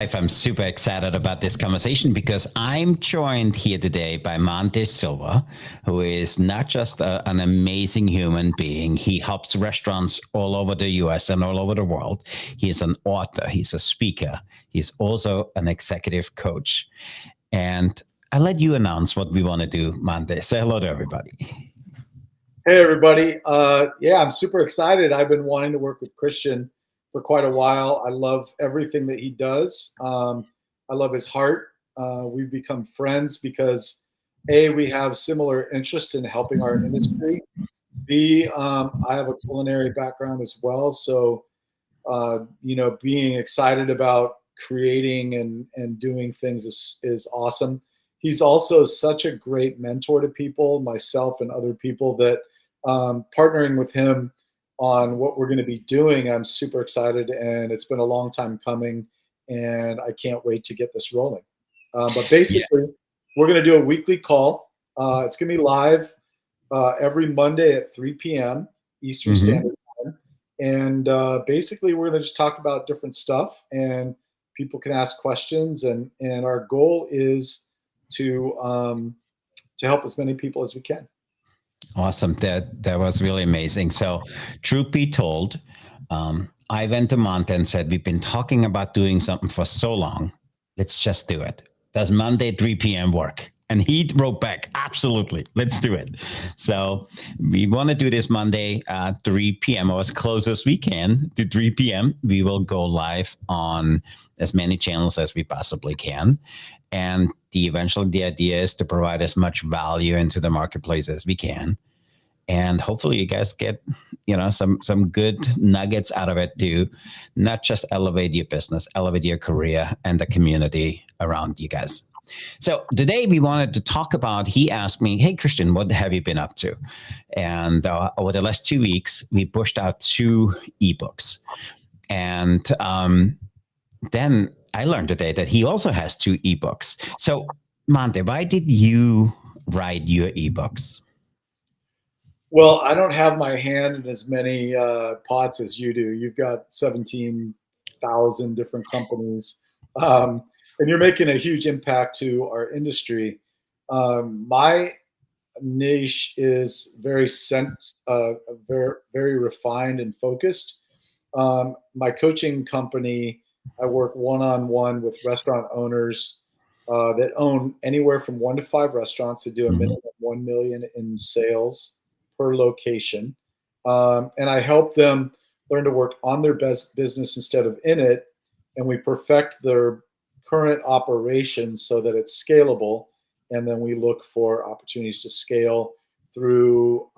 I'm super excited about this conversation because I'm joined here today by Monte Silva, who is not just an amazing human being. He helps restaurants all over the US and all over the world. He is an author, he's a speaker, he's also an executive coach. And I'll let you announce what we want to do, Monte. Say hello to everybody. Hey everybody. Yeah, I'm super excited. I've been wanting to work with Christian for quite a while. I love everything that he does. I love his heart. We've become friends because A, we have similar interests in helping our industry. B, I have a culinary background as well. So, being excited about creating and doing things is awesome. He's also such a great mentor to people, myself and other people, that partnering with him on what we're going to be doing, I'm super excited, and it's been a long time coming, and I can't wait to get this rolling. But Yeah. basically, we're going to do a weekly call. It's going to be live every Monday at 3 p.m. Eastern Mm-hmm. Standard Time. And basically, we're going to just talk about different stuff, and people can ask questions. And our goal is to help as many people as we can. Awesome. That was really amazing. So, truth be told, I went to Monte and said, "We've been talking about doing something for so long. Let's just do it. Does Monday 3 p.m. work?" And he wrote back, "Absolutely. Let's do it." So we want to do this Monday 3 p.m. or as close as we can to 3 p.m. We will go live on as many channels as we possibly can. And the idea is to provide as much value into the marketplace as we can, and hopefully you guys get some good nuggets out of it to not just elevate your business, elevate your career and the community around you guys. So today we wanted to talk about, he asked me, "Hey Christian, what have you been up to?" And over the last 2 weeks we pushed out 2 ebooks, and then I learned today that he also has 2 ebooks. So Monte, why did you write your ebooks? Well, I don't have my hand in as many pots as you do. You've got 17,000 different companies, and you're making a huge impact to our industry. My niche is very, very refined and focused. My coaching company, I work one-on-one with restaurant owners that own anywhere from 1 to 5 restaurants to do a Mhm. minimum of 1 million in sales per location. And I help them learn to work on their best business instead of in it. And we perfect their current operations so that it's scalable. And then we look for opportunities to scale through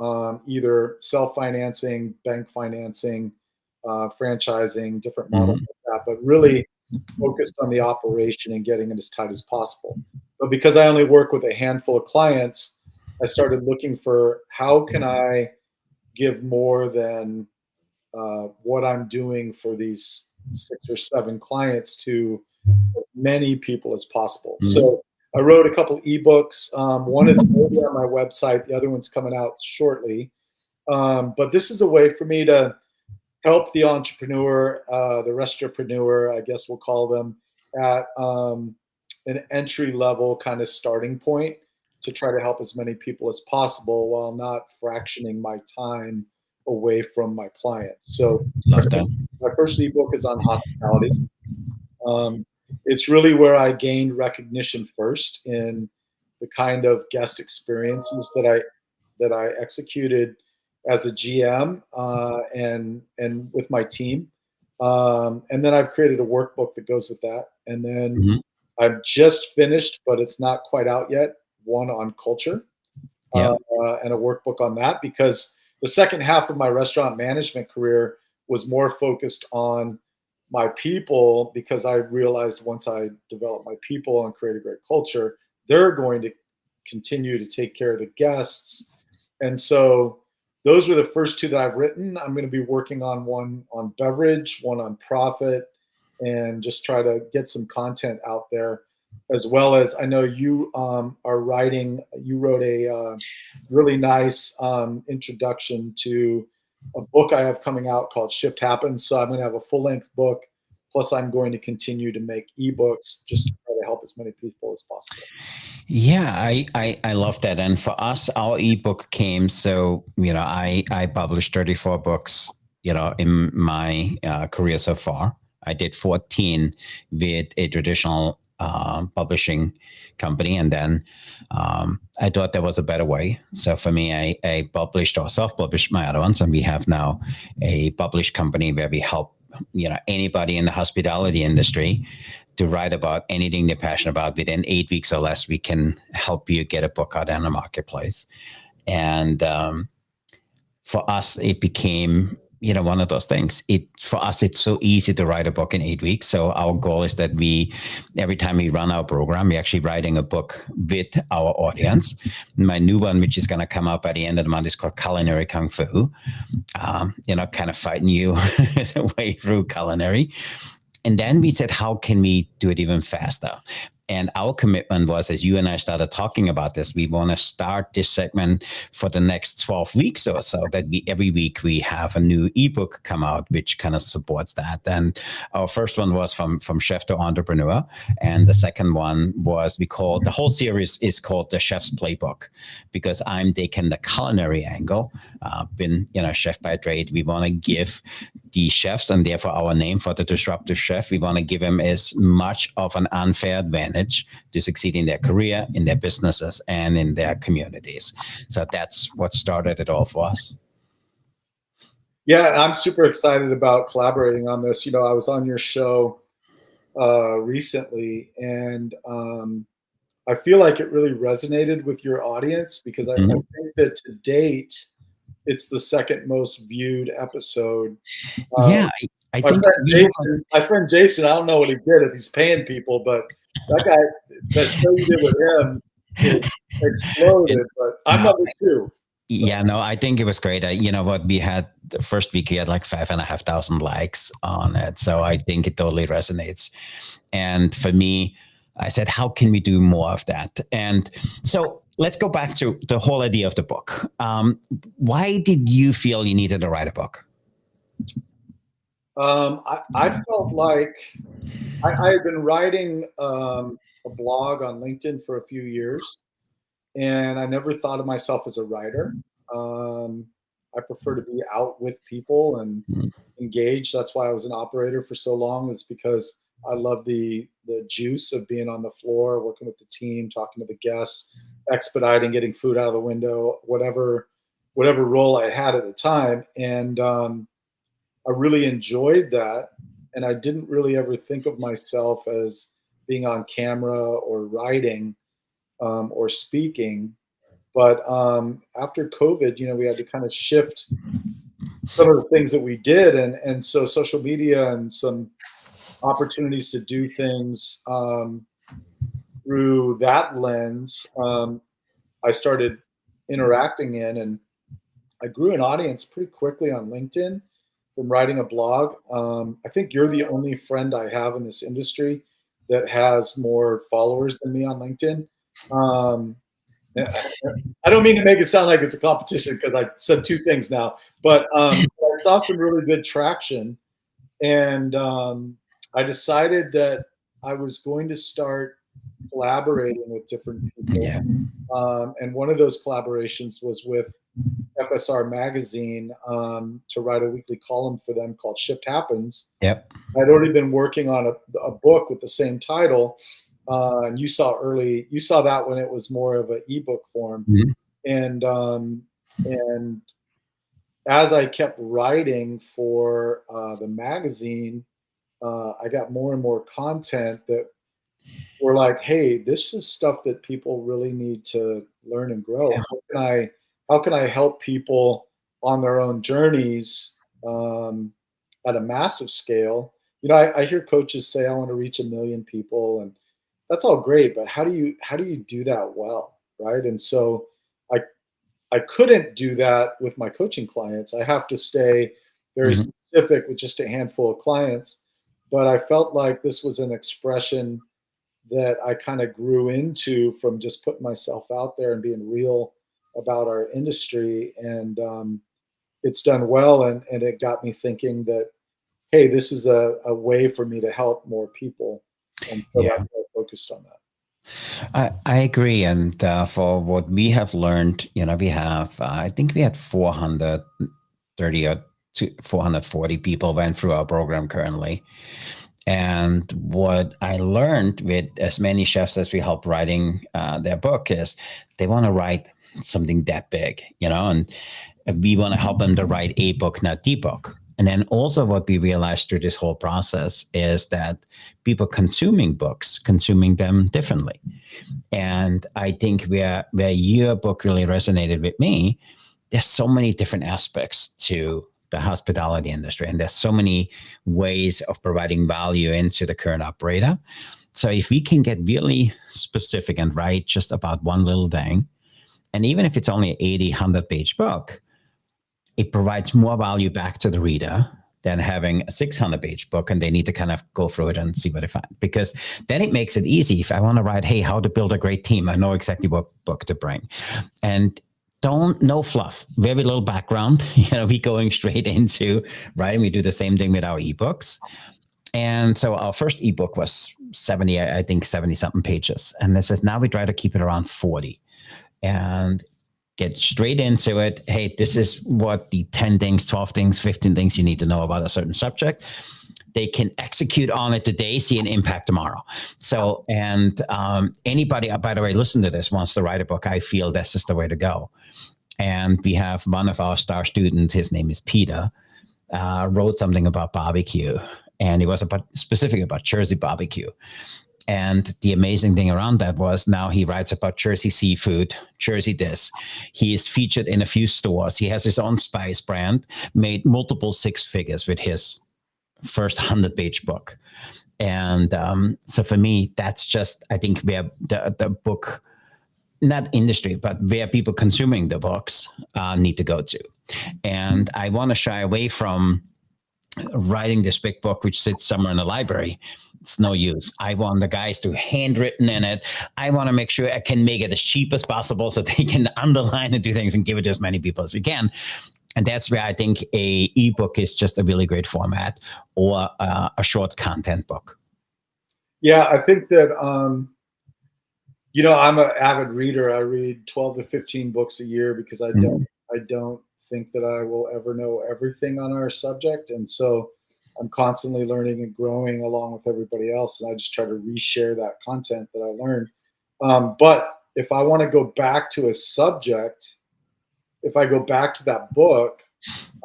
either self-financing, bank financing, franchising, different models Mhm. like that, but really focused on the operation and getting it as tight as possible. But because I only work with a handful of clients, I started looking for how can I give more than what I'm doing for these 6 or 7 clients to as many people as possible. Mhm. So I wrote a couple ebooks. One is already on my website. The other one's coming out shortly. But this is a way for me to help the entrepreneur, the restauranteur, I guess we'll call them, at an entry level kind of starting point to try to help as many people as possible while not fractioning my time away from my clients. So my Love that. first, my first ebook is on hospitality. Um, it's really where I gained recognition first in the kind of guest experiences that I executed as a GM and with my team. And then I've created a workbook that goes with that. And then Mhm. I've just finished, but it's not quite out yet, one on culture uh, Yep. and a workbook on that, because the second half of my restaurant management career was more focused on my people, because I realized once I develop my people and create a great culture, they're going to continue to take care of the guests. And so those were the first 2 that I've written. I'm going to be working on one on beverage, one on profit, and just try to get some content out there, as well as I know you are writing. You wrote a really nice introduction to a book I have coming out called Shift Happens. So I'm going to have a full length book Plus, I'm going to continue to make ebooks just to try to help as many people as possible. Yeah, I love that. And for us, our ebook came. So, I published 34 books, in my career so far. I did 14 with a traditional publishing company. And then I thought there was a better way. So for me, I published or self-published my other ones. And we have now a published company where we help, anybody in the hospitality industry to write about anything they're passionate about. Within 8 weeks or less, we can help you get a book out in the marketplace. And for us, it became, one of those things. For us, it's so easy to write a book in 8 weeks. So our goal is that every time we run our program, we're actually writing a book with our audience. My new one, which is going to come out by the end of the month, is called Culinary Kung Fu. Kind of fighting you as a way through culinary. And then we said, how can we do it even faster? And our commitment was, as you and I started talking about this, we want to start this segment for the next 12 weeks or so, that every week we have a new ebook come out, which kind of supports that. And our first one was from chef to entrepreneur. And the second one was, the whole series is called The Chef's Playbook, because I'm taking the culinary angle. Been, chef by trade. We want to give the chefs, and therefore our name for the disruptive chef, we want to give them as much of an unfair advantage to succeed in their career, in their businesses, and in their communities. So that's what started it all for us. Yeah, I'm super excited about collaborating on this. I was on your show recently, and I feel like it really resonated with your audience, because I think that to date, it's the second most viewed episode. I think my friend Jason, I don't know what he did, if he's paying people, but that guy, the show you did with him, it exploded. But I'm number 2. So. Yeah, no, I think it was great. What we had the first week, we had like 5,500 likes on it. So I think it totally resonates. And for me, I said, how can we do more of that? And so let's go back to the whole idea of the book. Why did you feel you needed to write a book? I felt like I had been writing a blog on LinkedIn for a few years, and I never thought of myself as a writer. I prefer to be out with people and engaged. That's why I was an operator for so long, is because I love the juice of being on the floor, working with the team, talking to the guests, expediting, getting food out of the window, whatever role I had at the time. And I really enjoyed that. And I didn't really ever think of myself as being on camera or writing or speaking. But after COVID, we had to kind of shift some of the things that we did. And so social media and some opportunities to do things through that lens, I started interacting in, and I grew an audience pretty quickly on LinkedIn from writing a blog. I think you're the only friend I have in this industry that has more followers than me on LinkedIn. I don't mean to make it sound like it's a competition, because I said 2 things now, but I saw some really good traction, and I decided that I was going to start collaborating with different people. Yeah. And one of those collaborations was with FSR Magazine to write a weekly column for them called Shift Happens. Yep. I'd already been working on a book with the same title. And you saw that when it was more of an ebook form. Mm-hmm. And as I kept writing for the magazine, I got more and more content that were like, hey, this is stuff that people really need to learn and grow. Yeah. How can I help people on their own journeys at a massive scale? I hear coaches say, I want to reach 1 million people, and that's all great, but how do you do that well, right? And so I couldn't do that with my coaching clients. I have to stay very specific with just a handful of clients. But I felt like this was an expression that I kind of grew into from just putting myself out there and being real about our industry. And it's done well. And it got me thinking that hey, this is a way for me to help more people. And so Yeah. that's why I focused on that. I agree. And for what we have learned, we have, I think we had 430 or 440 people went through our program currently. And what I learned with as many chefs as we help writing their book is they want to write something that big, and we want to help them to write a book, not the book. And then also what we realized through this whole process is that people consuming books, consuming them differently. And I think where your book really resonated with me, there's so many different aspects to the hospitality industry, and there's so many ways of providing value into the current operator. So if we can get really specific and write just about one little thing, and even if it's only an 80, 100-page book, it provides more value back to the reader than having a 600-page book and they need to kind of go through it and see what they find. Because then it makes it easy. If I want to write, hey, how to build a great team, I know exactly what book to bring. And no fluff, very little background. We going straight into writing. We do the same thing with our ebooks. And so our first ebook was 70 something pages. And this is now we try to keep it around 40 and get straight into it. Hey, this is what the 10 things, 12 things, 15 things you need to know about a certain subject. They can execute on it today, see an impact tomorrow. So, and anybody, by the way, listen to this, wants to write a book, I feel this is the way to go. And we have one of our star students, his name is Peter, wrote something about barbecue. And it was specific about Jersey barbecue. And the amazing thing around that was now he writes about Jersey seafood, Jersey this. He is featured in a few stores. He has his own spice brand, made multiple six figures with his first 100-page book. And so for me, that's just, I think, where the book, not industry, but where people consuming the books need to go to. And I want to shy away from writing this big book, which sits somewhere in the library. It's no use. I want the guys to handwritten in it. I want to make sure I can make it as cheap as possible so they can underline and do things and give it to as many people as we can. And that's where I think a ebook is just a really great format, or a short content book. Yeah, I think that, I'm an avid reader. I read 12 to 15 books a year because I don't think that I will ever know everything on our subject. And so I'm constantly learning and growing along with everybody else. And I just try to reshare that content that I learned. But if I want to go back to a subject, if I go back to that book,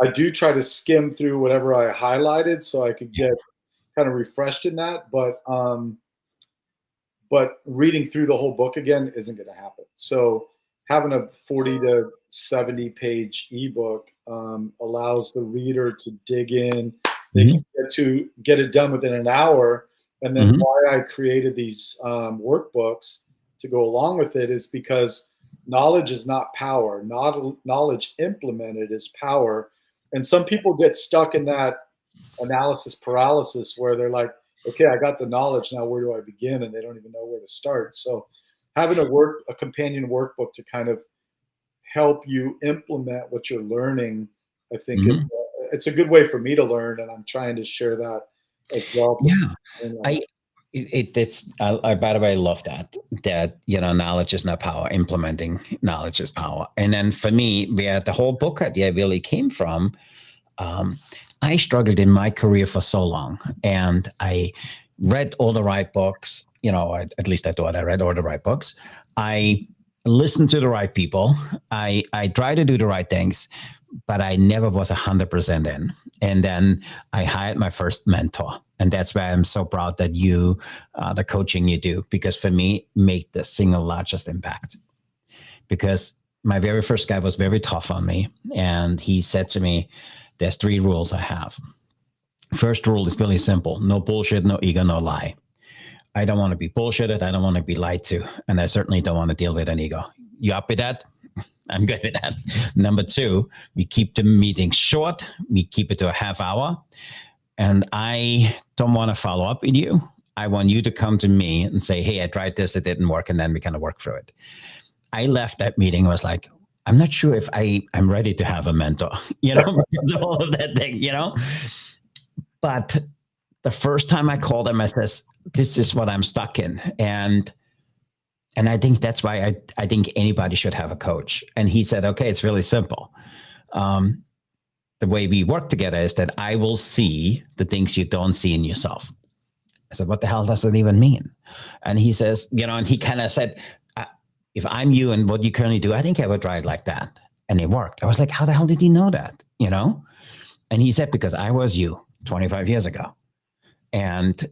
I do try to skim through whatever I highlighted so I could get kind of refreshed in that. But reading through the whole book again isn't going to happen. So having a 40 to 70 page ebook allows the reader to dig in. They can get it done within an hour. And then why I created these workbooks to go along with it is because knowledge is not power. Knowledge implemented is power. And some people get stuck in that analysis paralysis where they're like, okay, I got the knowledge, now where do I begin? And they don't even know where to start. So having a companion workbook to kind of help you implement what you're learning, I think it's a good way for me to learn, and I'm trying to share that as well. Yeah, by the way, I love that knowledge is not power, implementing knowledge is power. And then for me, where the whole book idea really came from, I struggled in my career for so long, and I read all the right books. At least I thought I read all the right books. I listened to the right people. I tried to do the right things, but I never was 100% in. And then I hired my first mentor. And that's why I'm so proud that you, the coaching you do, because for me, made the single largest impact. Because my very first guy was very tough on me. And he said to me, there's 3 rules I have. First rule is really simple. No bullshit, no ego, no lie. I don't want to be bullshitted. I don't want to be lied to. And I certainly don't want to deal with an ego. You up with that? I'm good with that. Number 2, we keep the meeting short. We keep it to a half hour. And I don't want to follow up with you. I want you to come to me and say, hey, I tried this, it didn't work. And then we kind of work through it. I left that meeting. I was like, I'm not sure if I'm ready to have a mentor, because of all of that thing, But the first time I called him, I says, this is what I'm stuck in. And I think that's why I think anybody should have a coach. And he said, okay, it's really simple. The way we work together is that I will see the things you don't see in yourself. I said, what the hell does that even mean? And he says, and he kind of said, if I'm you and what you currently do, I think I would try it like that. And it worked. I was like, how the hell did he know that? And he said, because I was you 25 years ago. And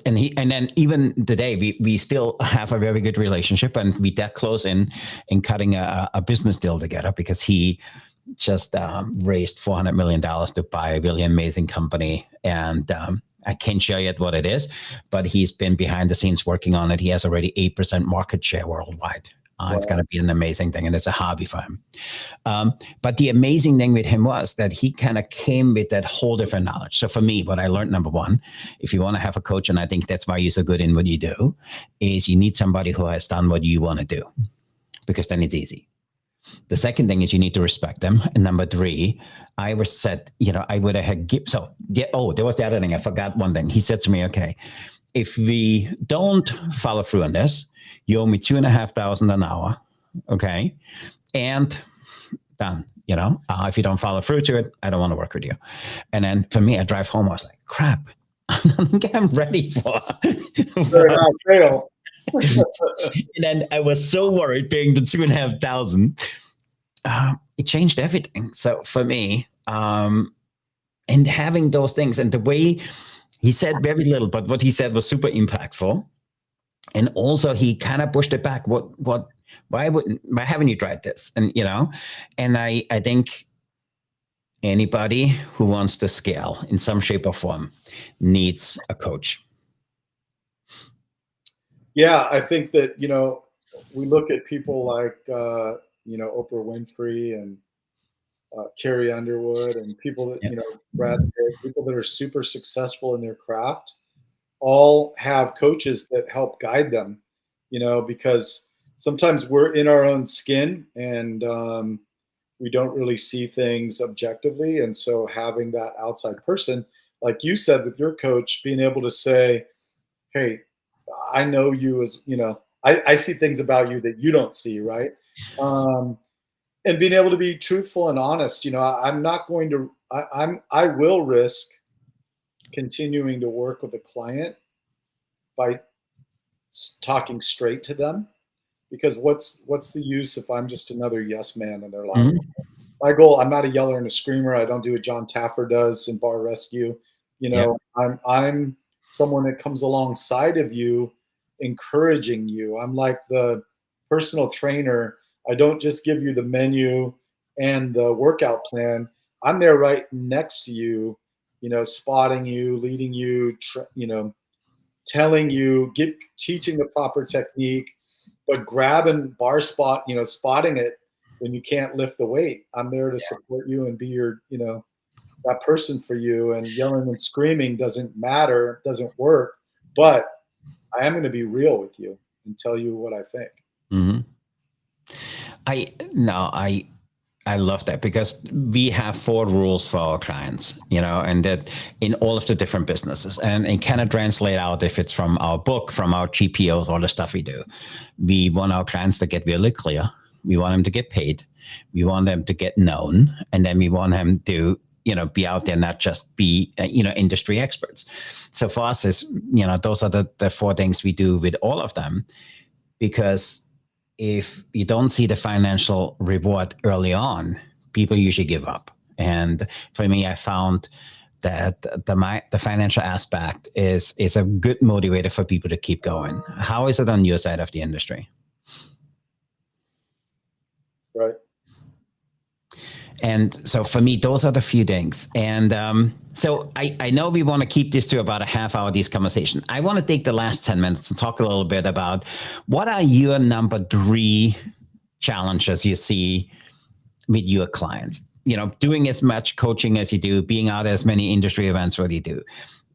and then even today, we still have a very good relationship, and we that close in cutting a business deal together, because he just raised $400 million to buy a really amazing company. And I can't share yet what it is, but he's been behind the scenes working on it. He has already 8% market share worldwide. Wow. It's going to be an amazing thing, and it's a hobby for him. But the amazing thing with him was that he kind of came with that whole different knowledge. So for me, what I learned, number one, if you want to have a coach, and I think that's why you're so good in what you do, is you need somebody who has done what you want to do, because then it's easy. The second thing is you need to respect them. And number three, I was said, I would have given. So, there was the other thing. I forgot one thing. He said to me, okay, if we don't follow through on this, you owe me $2,500 an hour. Okay. And done. If you don't follow through to it, I don't want to work with you. And then for me, I drive home. I was like, crap, I don't think I'm ready for fail. And then I was so worried paying the $2,500. It changed everything. So for me, and having those things, and the way he said very little, but what he said was super impactful. And also he kind of pushed it back. Why haven't you tried this? And, and I think anybody who wants to scale in some shape or form needs a coach. Yeah, I think that, we look at people like, Oprah Winfrey and Carrie Underwood, and people that, Brad Pitt, people that are super successful in their craft, all have coaches that help guide them, because sometimes we're in our own skin and we don't really see things objectively. And so having that outside person, like you said with your coach, being able to say, hey, I know you as, I see things about you that you don't see, right? And being able to be truthful and honest, I'm not going to, I will risk continuing to work with a client by talking straight to them, because what's the use if I'm just another yes man in their life? Mm-hmm. My goal, I'm not a yeller and a screamer. I don't do what John Taffer does in Bar Rescue. I'm someone that comes alongside of you, encouraging you. I'm like the personal trainer. I don't just give you the menu and the workout plan. I'm there right next to you, spotting you, leading you, telling you, teaching the proper technique, but grabbing bar spot, spotting it when you can't lift the weight. I'm there to support you and be your, that person for you. And yelling and screaming doesn't matter, doesn't work, but I am going to be real with you and tell you what I think. Mm-hmm. I love that, because we have 4 rules for our clients, and that in all of the different businesses, and it kind of translate out if it's from our book, from our GPOs, all the stuff we do. We want our clients to get really clear. We want them to get paid. We want them to get known. And then we want them to, be out there, not just be, industry experts. So for us is, those are the 4 things we do with all of them, because if you don't see the financial reward early on, people usually give up. And for me, I found that the financial aspect is a good motivator for people to keep going. How is it on your side of the industry? Right. And so for me, those are the few things. And so I know we want to keep this to about a half hour, this conversation. I want to take the last 10 minutes and talk a little bit about what are your number 3 challenges you see with your clients? Doing as much coaching as you do, being out at as many industry events as you do.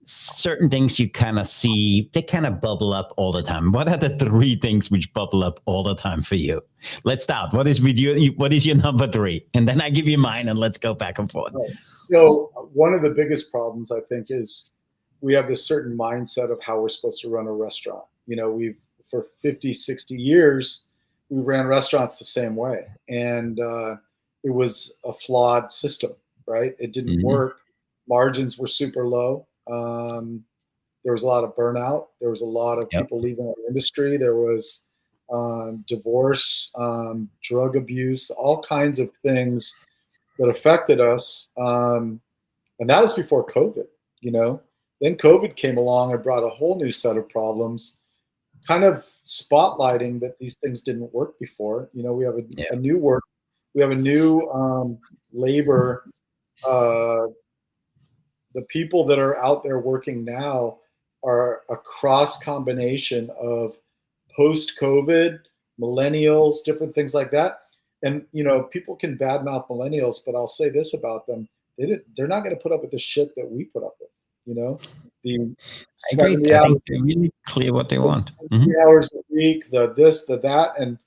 certain things you kind of see, they kind of bubble up all the time. What are the three things which bubble up all the time for you? Let's start. What is your number three? And then I give you mine and let's go back and forth. Right. So one of the biggest problems, I think, is we have this certain mindset of how we're supposed to run a restaurant. We've for 50, 60 years, we ran restaurants the same way. And it was a flawed system, right? It didn't work. Margins were super low. There was a lot of burnout. There was a lot of people leaving our industry. There was divorce, drug abuse, all kinds of things that affected us. And that was before COVID, Then COVID came along and brought a whole new set of problems, kind of spotlighting that these things didn't work before. We have a new work. We have a new labor. The people that are out there working now are a cross combination of post-COVID, millennials, different things like that. And, people can badmouth millennials, but I'll say this about them. They're not going to put up with the shit that we put up with, the 70 I hours, think they're really clear what they want. 70 hours a week, the this, the that. And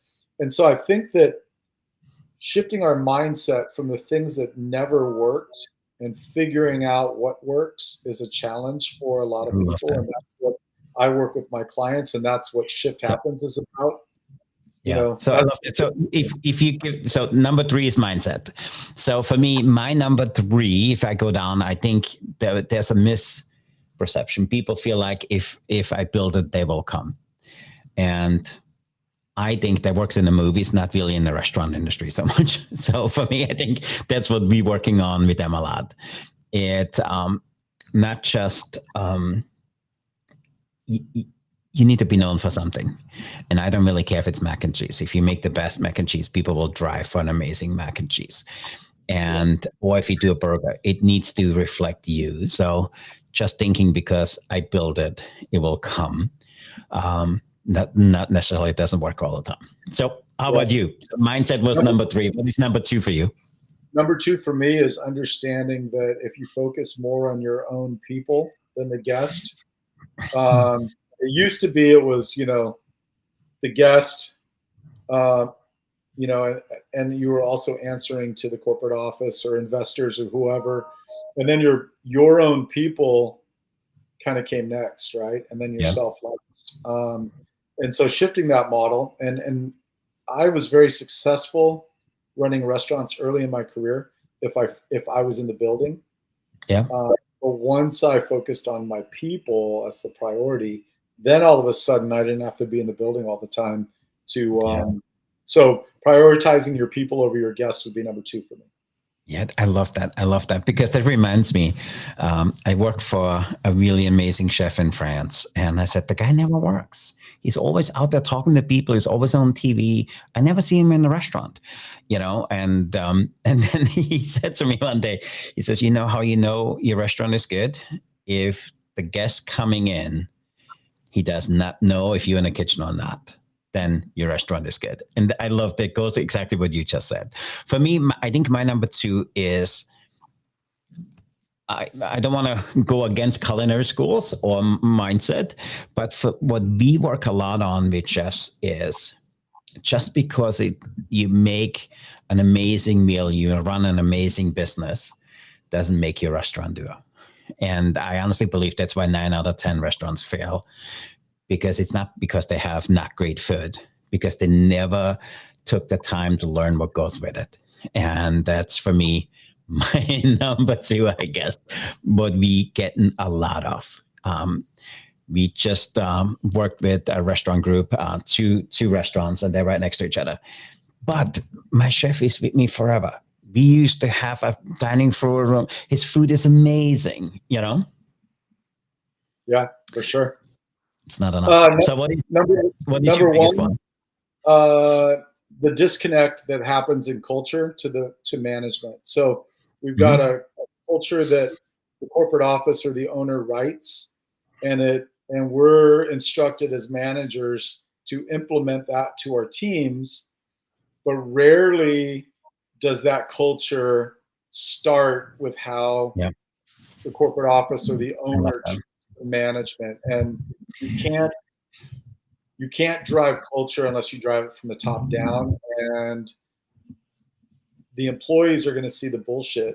so I think that shifting our mindset from the things that never worked and figuring out what works is a challenge for a lot of people. And that's what I work with my clients, and that's what Shift Happens is about. So I love it. So if you give, so number three is mindset. So for me, my number three, if I go down, I think there's a misperception. People feel like if I build it, they will come. And I think that works in the movies, not really in the restaurant industry so much. So for me, I think that's what we're working on with them a lot. It not just you need to be known for something. And I don't really care if it's mac and cheese. If you make the best mac and cheese, people will drive for an amazing mac and cheese. Or if you do a burger, it needs to reflect you. So just thinking because I build it, it will come. Not necessarily, it doesn't work all the time. So how about you? So mindset was number three. What is number two for you? Number two for me is understanding that if you focus more on your own people than the guest, it used to be, it was, the guest, and you were also answering to the corporate office or investors or whoever. And then your own people kind of came next, right? And then yourself last. And so shifting that model, and I was very successful running restaurants early in my career if I was in the building. But once I focused on my people as the priority, then all of a sudden I didn't have to be in the building all the time so prioritizing your people over your guests would be number two for me. Yeah, I love that. I love that because that reminds me, I work for a really amazing chef in France. And I said, the guy never works. He's always out there talking to people. He's always on TV. I never see him in the restaurant, and then he said to me one day, he says, how you know your restaurant is good? If the guest coming in, he does not know if you're in the kitchen or not, then your restaurant is good. And I love that. Goes exactly what you just said. For me, I think my number two is, I don't want to go against culinary schools or mindset, but for what we work a lot on with chefs is just because you make an amazing meal, you run an amazing business, doesn't make your restaurant do it. And I honestly believe that's why 9 out of 10 restaurants fail, because it's not because they have not great food, because they never took the time to learn what goes with it. And that's, for me, my number two, I guess, what we get a lot of. We just worked with a restaurant group, two restaurants, and they're right next to each other. But my chef is with me forever. We used to have a dining room. His food is amazing, Yeah, for sure. It's not enough. So what is your biggest one? The disconnect that happens in culture to management. So we've got a culture that the corporate office or the owner writes, and we're instructed as managers to implement that to our teams, but rarely does that culture start with how the corporate office or the I love owner that. treats the management. And you can't drive culture unless you drive it from the top down. And the employees are going to see the bullshit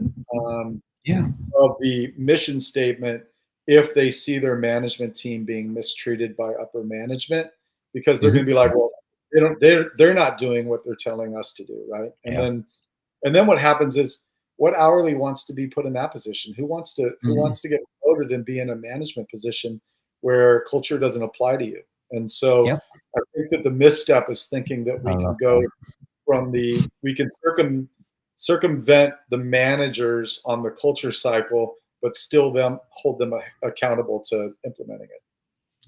Yeah. of the mission statement if they see their management team being mistreated by upper management, because they're going to be like, well, they're not doing what they're telling us to do, right? And then what happens is, what hourly wants to be put in that position? Who wants to get promoted and be in a management position where culture doesn't apply to you? And so Yep. I think that the misstep is thinking that we can go from we can circumvent the managers on the culture cycle, but still hold them accountable to implementing it.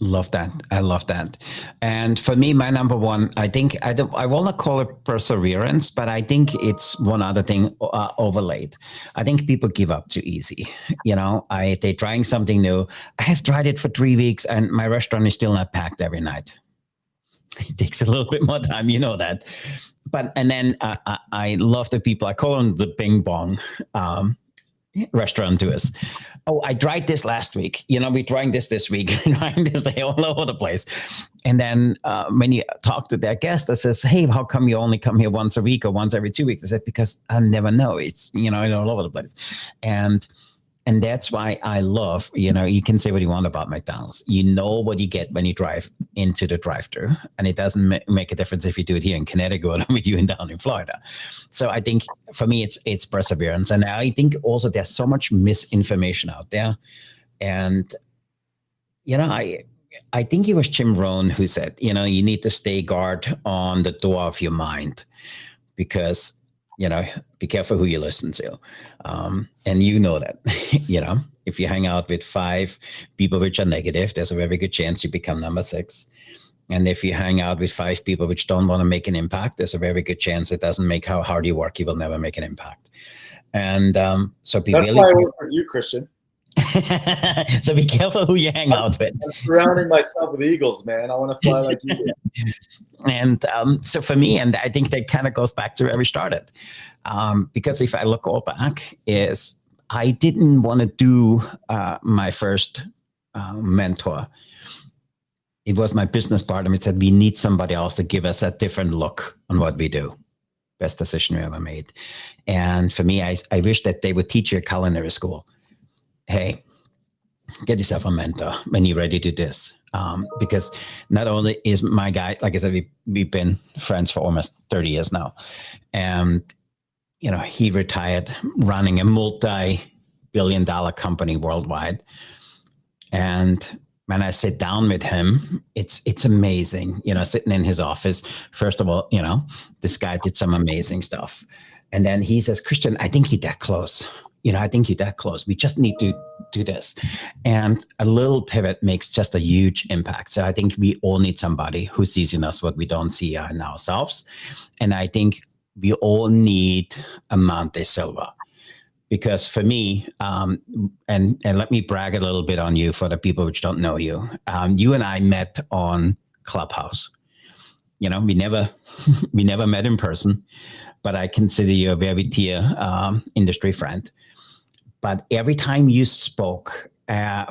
Love that. I love that. And for me, my number one, I think I will not call it perseverance, but I think it's one other thing overlaid. I think people give up too easy. They're trying something new. I have tried it for 3 weeks and my restaurant is still not packed every night. It takes a little bit more time, you know that. And then I love the people, I call them the bing bong restaurateurs. Oh, I tried this last week. We're trying this week, trying this day all over the place. And then when you talk to their guest that says, hey, how come you only come here once a week or once every 2 weeks? I said, because I never know. It's, all over the place. And that's why I love, you can say what you want about McDonald's. You know what you get when you drive into the drive-thru. And it doesn't make a difference if you do it here in Connecticut or with you down in Florida. So I think for me, it's perseverance. And I think also there's so much misinformation out there. And, I think it was Jim Rohn who said, you need to stay guard on the door of your mind because be careful who you listen to. And that, if you hang out with 5 people which are negative, there's a very good chance you become number 6. And if you hang out with 5 people which don't want to make an impact, there's a very good chance it doesn't make how hard you work, you will never make an impact. And so that's why I work with you, Christian. So be careful who you hang out with. I'm surrounding myself with eagles, man. I want to fly like you do. And so for me, and I think that kind of goes back to where we started, because if I look all back, is I didn't want to do my first mentor. It was my business partner. It said, we need somebody else to give us a different look on what we do. Best decision we ever made. And for me, I wish that they would teach you at culinary school. Hey, get yourself a mentor when you're ready to do this. Because not only is my guy, like I said, we've been friends for almost 30 years now. And, he retired running a multi-billion-dollar company worldwide. And when I sit down with him, it's amazing, sitting in his office. First of all, this guy did some amazing stuff. And then he says, Christian, I think you're that close. I think you're that close. We just need to do this. And a little pivot makes just a huge impact. So I think we all need somebody who sees in us what we don't see in ourselves. And I think we all need a Monte Silva. Because for me, and let me brag a little bit on you for the people which don't know you. You and I met on Clubhouse. We never met in person, but I consider you a very dear industry friend. But every time you spoke,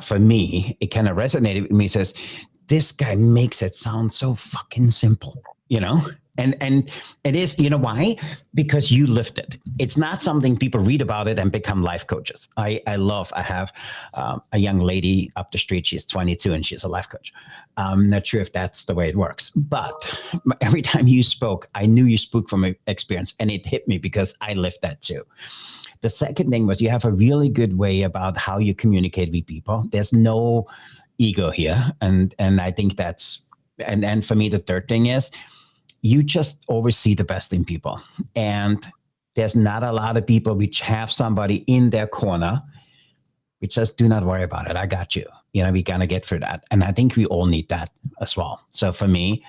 for me, it kind of resonated with me. It says, this guy makes it sound so fucking simple, And it is, why? Because you lived it. It's not something people read about it and become life coaches. I have a young lady up the street. She's 22 and she's a life coach. I'm not sure if that's the way it works. But every time you spoke, I knew you spoke from experience. And it hit me because I lived that too. The second thing was you have a really good way about how you communicate with people. There's no ego here. And I think that's, and for me, the third thing is you just always see the best in people. And there's not a lot of people which have somebody in their corner which says, do not worry about it. I got you. We're going to get through that. And I think we all need that as well. So for me,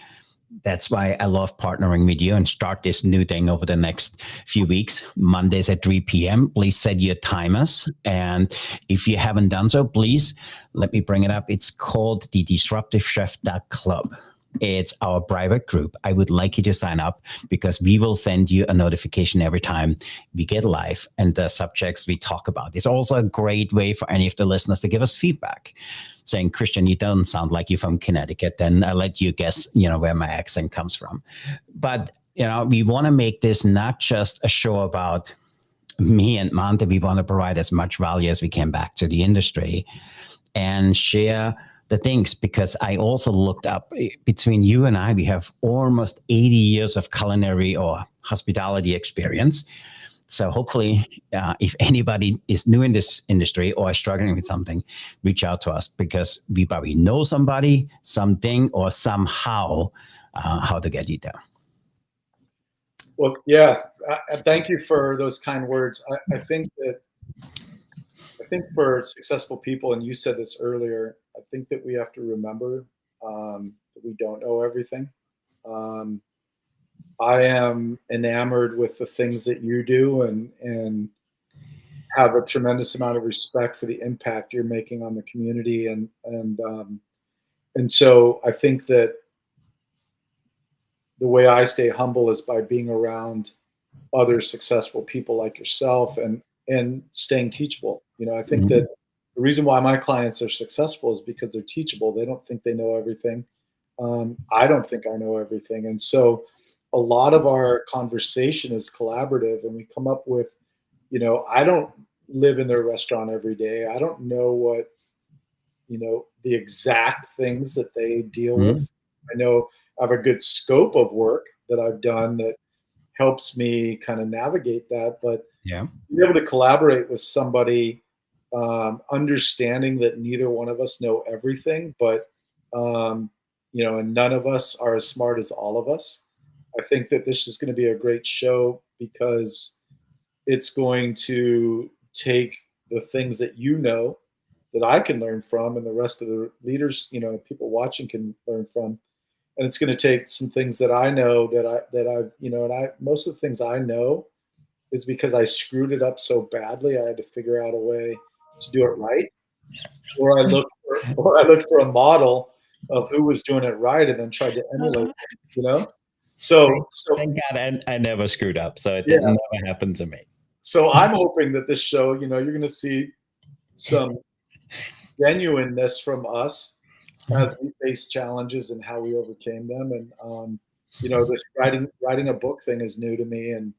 that's why I love partnering with you and start this new thing over the next few weeks. Mondays at 3 p.m. Please set your timers. And if you haven't done so, please let me bring it up. It's called the disruptivechef.club. It's our private group. I would like you to sign up because we will send you a notification every time we get live and the subjects we talk about. It's also a great way for any of the listeners to give us feedback, saying, Christian, you don't sound like you're from Connecticut. Then I'll let you guess, where my accent comes from. But, we want to make this not just a show about me and Monte. We want to provide as much value as we can back to the industry and share the things, because I also looked up between you and I, we have almost 80 years of culinary or hospitality experience. So hopefully, if anybody is new in this industry or is struggling with something, reach out to us, because we probably know somebody, something, or somehow how to get you there. Well, yeah, thank you for those kind words. I think for successful people, and you said this earlier, I think that we have to remember that we don't know everything. I am enamored with the things that you do, and have a tremendous amount of respect for the impact you're making on the community, and so I think that the way I stay humble is by being around other successful people like yourself, and staying teachable. I think that the reason why my clients are successful is because they're teachable. They don't think they know everything. I don't think I know everything. And so a lot of our conversation is collaborative, and we come up with, I don't live in their restaurant every day. I don't know what, the exact things that they deal with. I know I have a good scope of work that I've done that helps me kind of navigate that, but yeah, being able to collaborate with somebody, understanding that neither one of us know everything, but and none of us are as smart as all of us. I think that this is going to be a great show because it's going to take the things that that I can learn from, and the rest of the leaders, people watching can learn from. And it's going to take some things that I know that I've, most of the things I know is because I screwed it up so badly. I had to figure out a way to do it right. Or I looked for a model of who was doing it right and then tried to emulate it, So thank God I never screwed up. So it yeah. never happened to me. So I'm hoping that this show, you're going to see some genuineness from us as we face challenges and how we overcame them. And this writing a book thing is new to me, and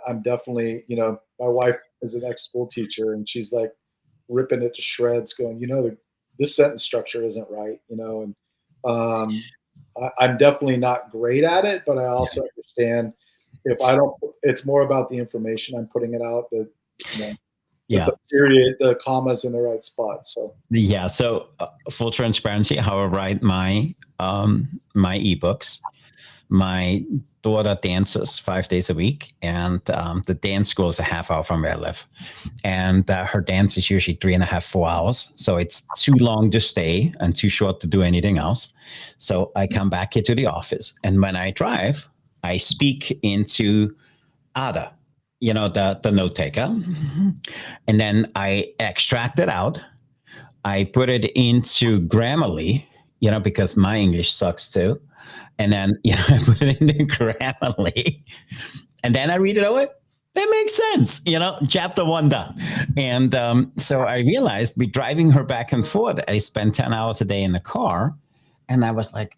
I'm definitely, my wife is an ex-school teacher, and she's like ripping it to shreds, going, this sentence structure isn't right, and I'm definitely not great at it, but I also understand if I don't, it's more about the information I'm putting it out, that the period, the commas in the right spot. So yeah. So full transparency, how I write my my ebooks. My daughter dances 5 days a week, and the dance school is a half hour from where I live. And her dance is usually 3.5, 4 hours. So it's too long to stay and too short to do anything else. So I come back here to the office, and when I drive, I speak into Ada, the note taker. And then I extract it out. I put it into Grammarly, because my English sucks too. And then, I put it into Grammarly, and then I read it over. That makes sense. Chapter 1 done. And so I realized, be driving her back and forth, I spend 10 hours a day in the car. And I was like,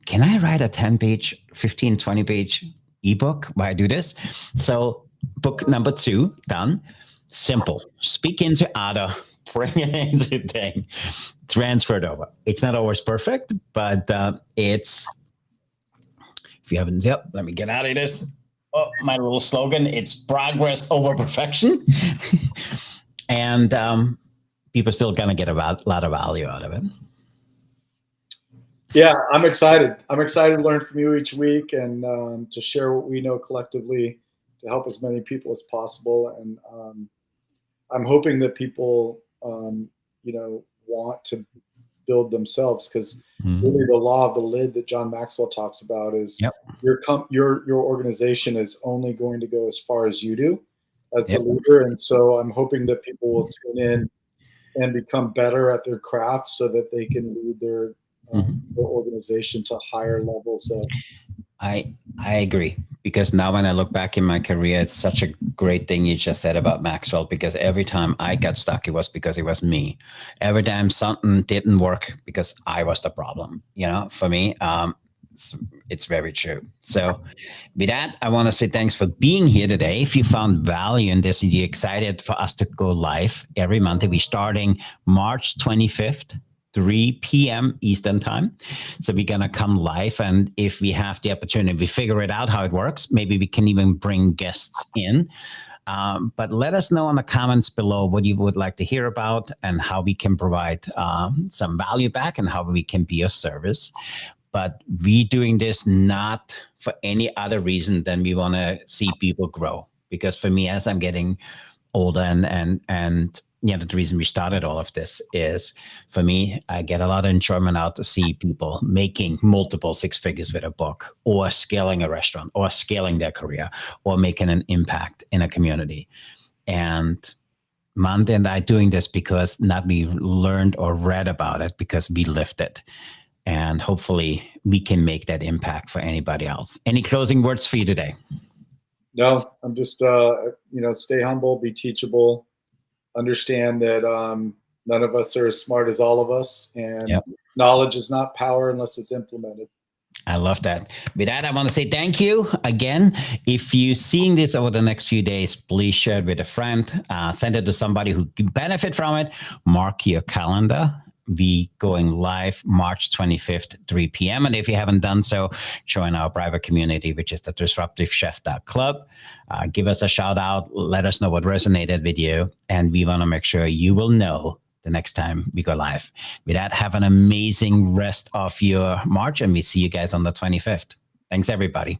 can I write a 10-page, 15, 20-page ebook while I do this? So book number 2 done. Simple. Speak into Ada, bring it into thing, transferred over. It's not always perfect, but it's, if you haven't, let me get out of this. Oh, my little slogan, it's progress over perfection. And people are still going to get a lot of value out of it. Yeah, I'm excited. I'm excited to learn from you each week, and to share what we know collectively to help as many people as possible. And I'm hoping that people, want to build themselves, because really the law of the lid that John Maxwell talks about is your organization is only going to go as far as you do as the leader. And so I'm hoping that people will tune in and become better at their craft so that they can lead their your organization to higher levels of. I agree, because now when I look back in my career, it's such a great thing you just said about Maxwell, because every time I got stuck, it was because it was me. Every time something didn't work, because I was the problem, for me. It's very true. So with that, I want to say thanks for being here today. If you found value in this and you're excited for us to go live every Monday, we're starting March 25th. 3 p.m. Eastern time. So we're going to come live. And if we have the opportunity, we figure it out how it works. Maybe we can even bring guests in. But let us know in the comments below what you would like to hear about and how we can provide some value back and how we can be of service. But we doing this not for any other reason than we want to see people grow. Because for me, as I'm getting older and the reason we started all of this is, for me, I get a lot of enjoyment out to see people making multiple six figures with a book, or scaling a restaurant, or scaling their career, or making an impact in a community. And Monte and I doing this because not we learned or read about it, because we lived it. And hopefully we can make that impact for anybody else. Any closing words for you today? No, I'm just, stay humble, be teachable. Understand that none of us are as smart as all of us, and knowledge is not power unless it's implemented. I love that. With that, I want to say thank you again. If you're seeing this over the next few days, please share it with a friend, send it to somebody who can benefit from it. Mark your calendar. We going live March 25th, 3 p.m. And if you haven't done so, join our private community, which is the disruptivechef.club. Give us a shout out. Let us know what resonated with you. And we want to make sure you will know the next time we go live. With that, have an amazing rest of your March, and we see you guys on the 25th. Thanks, everybody.